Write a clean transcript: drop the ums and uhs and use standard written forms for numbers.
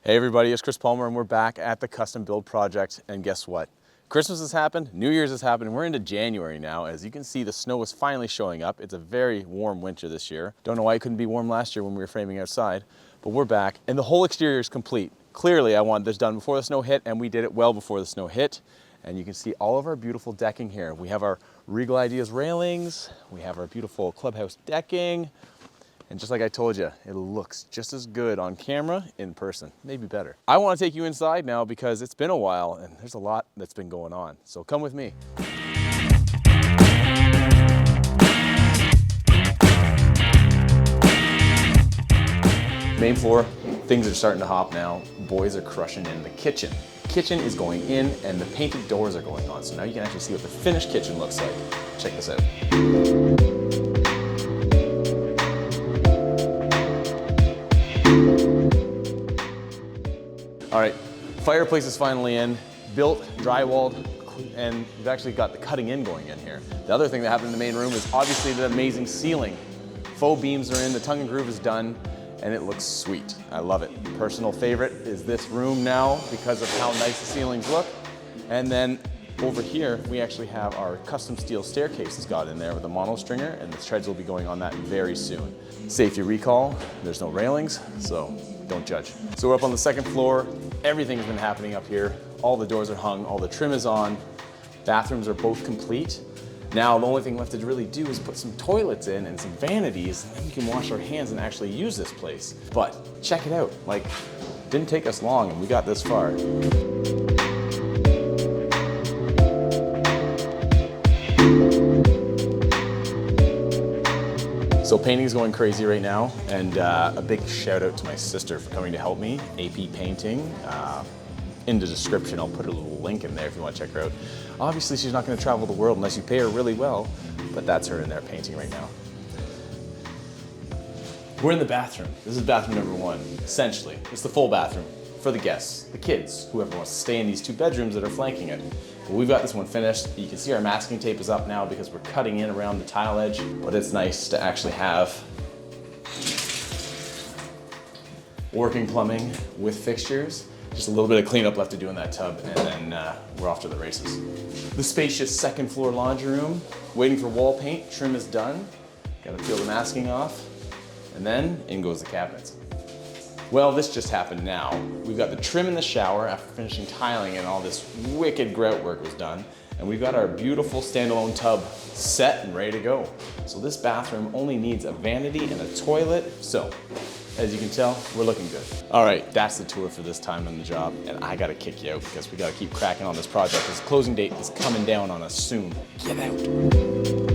Hey everybody, it's Chris Palmer and we're back at the custom build project, and guess what? Christmas has happened, New Year's has happened, and we're into January now. As you can see, the snow is finally showing up. It's a very warm winter this year. Don't know why it couldn't be warm last year when we were framing outside, but we're back and the whole exterior is complete. Clearly I wanted this done before the snow hit, and we did it well before the snow hit. And you can see all of our beautiful decking here. We have our Regal Ideas railings, we have our beautiful clubhouse decking. And just like I told you, it looks just as good on camera in person, maybe better. I want to take you inside now because it's been a while and there's a lot that's been going on. So come with me. Main floor, things are starting to hop now. Boys are crushing in the kitchen. The kitchen is going in and the painted doors are going on. So now you can actually see what the finished kitchen looks like. Check this out. All right, fireplace is finally in, built, drywalled, and we've actually got the cutting in going in here. The other thing that happened in the main room is obviously the amazing ceiling. Faux beams are in, the tongue and groove is done, and it looks sweet. I love it. Personal favorite is this room now because of how nice the ceilings look. And then over here, we actually have our custom steel staircases got in there with a mono stringer, and the treads will be going on that very soon. Safety recall, there's no railings, so don't judge. So we're up on the second floor. Everything's been happening up here. All the doors are hung, all the trim is on. Bathrooms are both complete. Now the only thing left to really do is put some toilets in and some vanities, and then we can wash our hands and actually use this place. But check it out, like, didn't take us long and we got this far. So painting is going crazy right now, and a big shout out to my sister for coming to help me, AP Painting. In the description, I'll put a little link in there if you want to check her out. Obviously, she's not going to travel the world unless you pay her really well, but that's her in there painting right now. We're in the bathroom. This is bathroom number one, essentially. It's the full bathroom for the guests, the kids, whoever wants to stay in these two bedrooms that are flanking it. But we've got this one finished. You can see our masking tape is up now because we're cutting in around the tile edge, but it's nice to actually have working plumbing with fixtures. Just a little bit of cleanup left to do in that tub, and then we're off to the races. The spacious second floor laundry room, waiting for wall paint. Trim is done. Gotta peel the masking off, and then in goes the cabinets. Well, this just happened now. We've got the trim in the shower after finishing tiling and all this wicked grout work was done. And we've got our beautiful standalone tub set and ready to go. So this bathroom only needs a vanity and a toilet. So, as you can tell, we're looking good. All right, that's the tour for this time on the job. And I gotta kick you out because we gotta keep cracking on this project. This closing date is coming down on us soon. Get out.